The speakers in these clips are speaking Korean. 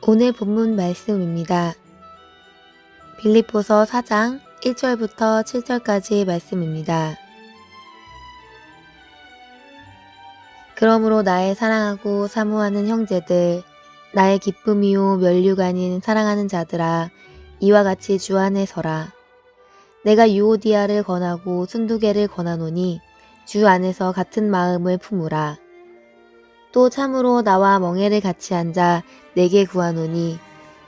오늘 본문 말씀입니다. 빌립보서 4장 1절부터 7절까지의 말씀입니다. 그러므로 나의 사랑하고 사모하는 형제들, 나의 기쁨이요 면류가 아닌 사랑하는 자들아, 이와 같이 주 안에 서라. 내가 유오디아를 권하고 순두개를 권하노니 주 안에서 같은 마음을 품으라. 또 참으로 나와 멍에를 같이 앉아 내게 구하노니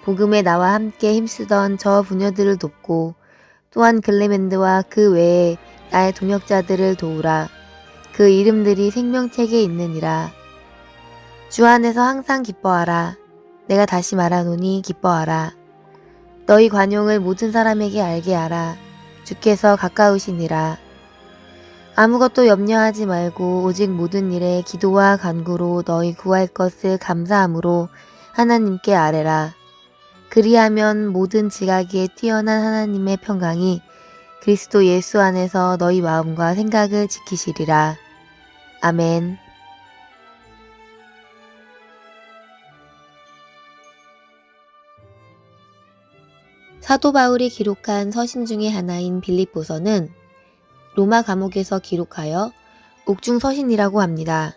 복음에 나와 함께 힘쓰던 저 부녀들을 돕고 또한 글레멘드와 그 외에 나의 동역자들을 도우라. 그 이름들이 생명책에 있느니라. 주 안에서 항상 기뻐하라. 내가 다시 말하노니 기뻐하라. 너희 관용을 모든 사람에게 알게 하라. 주께서 가까우시니라. 아무것도 염려하지 말고 오직 모든 일에 기도와 간구로 너희 구할 것을 감사함으로 하나님께 아뢰라. 그리하면 모든 지각에 뛰어난 하나님의 평강이 그리스도 예수 안에서 너희 마음과 생각을 지키시리라. 아멘. 사도 바울이 기록한 서신 중의 하나인 빌립보서는 로마 감옥에서 기록하여 옥중 서신이라고 합니다.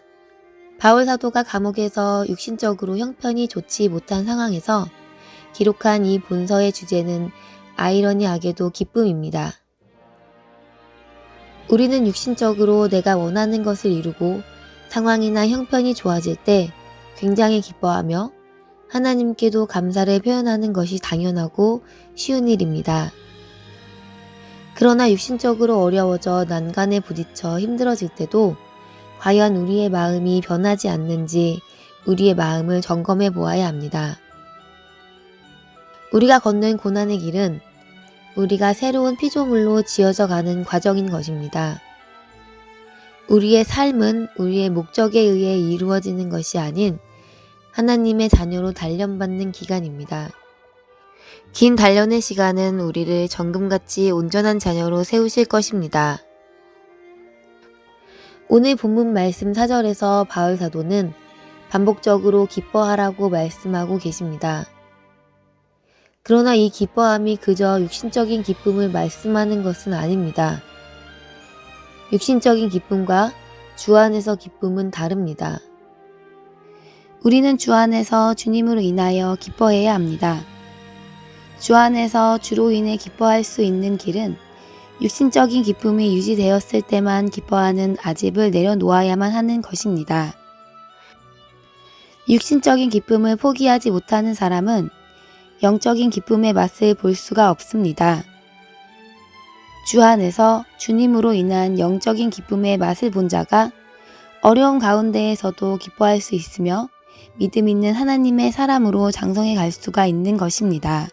바울 사도가 감옥에서 육신적으로 형편이 좋지 못한 상황에서 기록한 이 본서의 주제는 아이러니하게도 기쁨입니다. 우리는 육신적으로 내가 원하는 것을 이루고 상황이나 형편이 좋아질 때 굉장히 기뻐하며 하나님께도 감사를 표현하는 것이 당연하고 쉬운 일입니다. 그러나 육신적으로 어려워져 난간에 부딪혀 힘들어질 때도 과연 우리의 마음이 변하지 않는지 우리의 마음을 점검해 보아야 합니다. 우리가 걷는 고난의 길은 우리가 새로운 피조물로 지어져 가는 과정인 것입니다. 우리의 삶은 우리의 목적에 의해 이루어지는 것이 아닌 하나님의 자녀로 단련받는 기간입니다. 긴 단련의 시간은 우리를 정금같이 온전한 자녀로 세우실 것입니다. 오늘 본문 말씀 4절에서 바울 사도는 반복적으로 기뻐하라고 말씀하고 계십니다. 그러나 이 기뻐함이 그저 육신적인 기쁨을 말씀하는 것은 아닙니다. 육신적인 기쁨과 주 안에서 기쁨은 다릅니다. 우리는 주 안에서 주님으로 인하여 기뻐해야 합니다. 주 안에서 주로 인해 기뻐할 수 있는 길은 육신적인 기쁨이 유지되었을 때만 기뻐하는 아집을 내려놓아야만 하는 것입니다. 육신적인 기쁨을 포기하지 못하는 사람은 영적인 기쁨의 맛을 볼 수가 없습니다. 주 안에서 주님으로 인한 영적인 기쁨의 맛을 본 자가 어려운 가운데에서도 기뻐할 수 있으며 믿음 있는 하나님의 사람으로 장성해 갈 수가 있는 것입니다.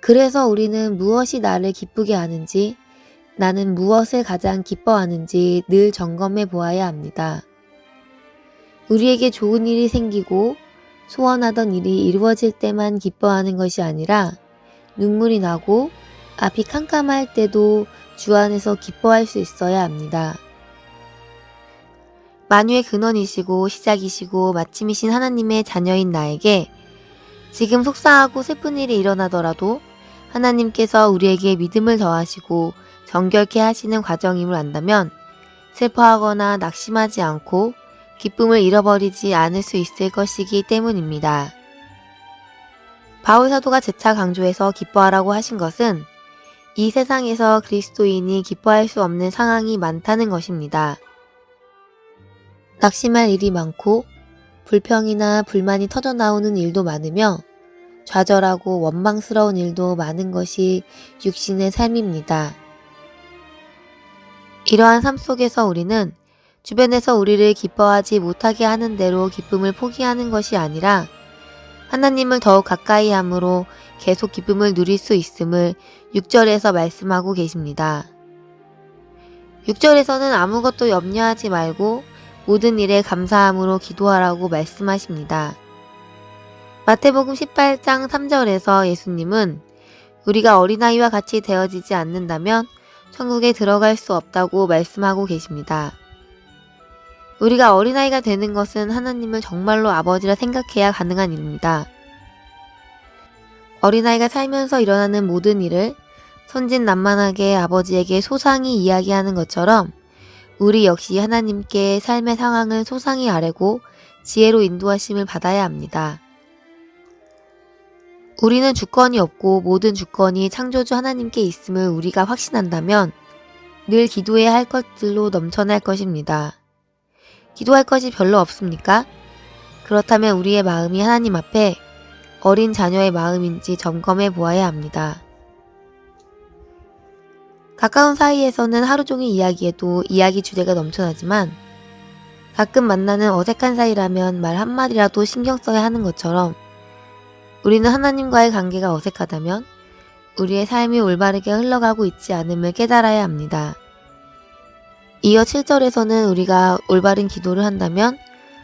그래서 우리는 무엇이 나를 기쁘게 하는지, 나는 무엇을 가장 기뻐하는지 늘 점검해 보아야 합니다. 우리에게 좋은 일이 생기고 소원하던 일이 이루어질 때만 기뻐하는 것이 아니라 눈물이 나고 앞이 캄캄할 때도 주 안에서 기뻐할 수 있어야 합니다. 만유의 근원이시고 시작이시고 마침이신 하나님의 자녀인 나에게 지금 속상하고 슬픈 일이 일어나더라도 하나님께서 우리에게 믿음을 더하시고 정결케 하시는 과정임을 안다면 슬퍼하거나 낙심하지 않고 기쁨을 잃어버리지 않을 수 있을 것이기 때문입니다. 바울 사도가 재차 강조해서 기뻐하라고 하신 것은 이 세상에서 그리스도인이 기뻐할 수 없는 상황이 많다는 것입니다. 낙심할 일이 많고 불평이나 불만이 터져나오는 일도 많으며 좌절하고 원망스러운 일도 많은 것이 육신의 삶입니다. 이러한 삶 속에서 우리는 주변에서 우리를 기뻐하지 못하게 하는 대로 기쁨을 포기하는 것이 아니라 하나님을 더욱 가까이 함으로 계속 기쁨을 누릴 수 있음을 6절에서 말씀하고 계십니다. 6절에서는 아무것도 염려하지 말고 모든 일에 감사함으로 기도하라고 말씀하십니다. 마태복음 18장 3절에서 예수님은 우리가 어린아이와 같이 되어지지 않는다면 천국에 들어갈 수 없다고 말씀하고 계십니다. 우리가 어린아이가 되는 것은 하나님을 정말로 아버지라 생각해야 가능한 일입니다. 어린아이가 살면서 일어나는 모든 일을 천진난만하게 아버지에게 소상히 이야기하는 것처럼 우리 역시 하나님께 삶의 상황을 소상히 아뢰고 지혜로 인도하심을 받아야 합니다. 우리는 주권이 없고 모든 주권이 창조주 하나님께 있음을 우리가 확신한다면 늘 기도해야 할 것들로 넘쳐날 것입니다. 기도할 것이 별로 없습니까? 그렇다면 우리의 마음이 하나님 앞에 어린 자녀의 마음인지 점검해 보아야 합니다. 가까운 사이에서는 하루 종일 이야기해도 이야기 주제가 넘쳐나지만 가끔 만나는 어색한 사이라면 말 한마디라도 신경 써야 하는 것처럼 우리는 하나님과의 관계가 어색하다면 우리의 삶이 올바르게 흘러가고 있지 않음을 깨달아야 합니다. 이어 7절에서는 우리가 올바른 기도를 한다면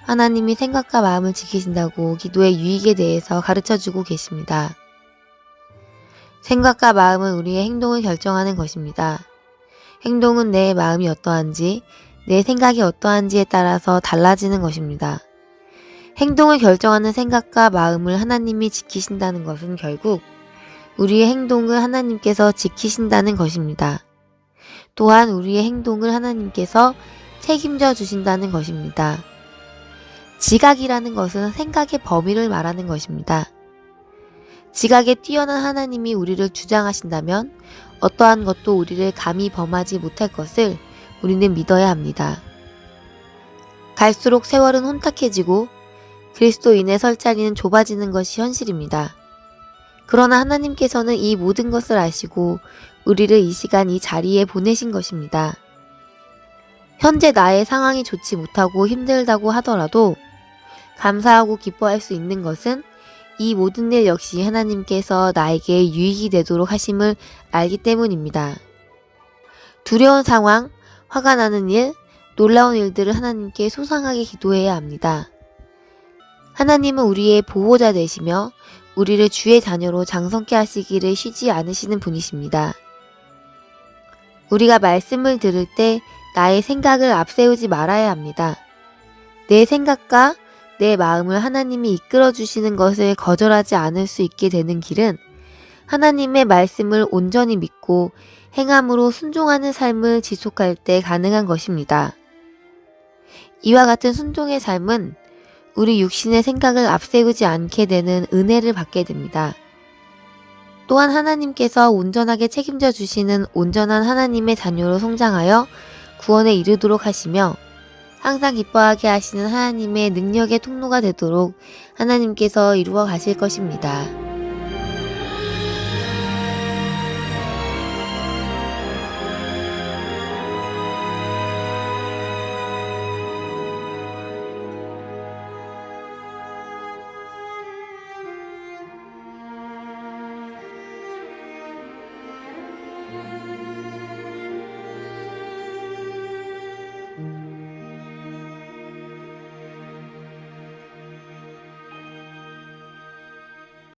하나님이 생각과 마음을 지키신다고 기도의 유익에 대해서 가르쳐주고 계십니다. 생각과 마음은 우리의 행동을 결정하는 것입니다. 행동은 내 마음이 어떠한지, 내 생각이 어떠한지에 따라서 달라지는 것입니다. 행동을 결정하는 생각과 마음을 하나님이 지키신다는 것은 결국 우리의 행동을 하나님께서 지키신다는 것입니다. 또한 우리의 행동을 하나님께서 책임져 주신다는 것입니다. 지각이라는 것은 생각의 범위를 말하는 것입니다. 지각에 뛰어난 하나님이 우리를 주장하신다면 어떠한 것도 우리를 감히 범하지 못할 것을 우리는 믿어야 합니다. 갈수록 세월은 혼탁해지고 그리스도인의 설 자리는 좁아지는 것이 현실입니다. 그러나 하나님께서는 이 모든 것을 아시고 우리를 이 시간 이 자리에 보내신 것입니다. 현재 나의 상황이 좋지 못하고 힘들다고 하더라도 감사하고 기뻐할 수 있는 것은 이 모든 일 역시 하나님께서 나에게 유익이 되도록 하심을 알기 때문입니다. 두려운 상황, 화가 나는 일, 놀라운 일들을 하나님께 소상하게 기도해야 합니다. 하나님은 우리의 보호자 되시며 우리를 주의 자녀로 장성케 하시기를 쉬지 않으시는 분이십니다. 우리가 말씀을 들을 때 나의 생각을 앞세우지 말아야 합니다. 내 생각과 내 마음을 하나님이 이끌어 주시는 것을 거절하지 않을 수 있게 되는 길은 하나님의 말씀을 온전히 믿고 행함으로 순종하는 삶을 지속할 때 가능한 것입니다. 이와 같은 순종의 삶은 우리 육신의 생각을 앞세우지 않게 되는 은혜를 받게 됩니다. 또한 하나님께서 온전하게 책임져 주시는 온전한 하나님의 자녀로 성장하여 구원에 이르도록 하시며 항상 기뻐하게 하시는 하나님의 능력의 통로가 되도록 하나님께서 이루어 가실 것입니다.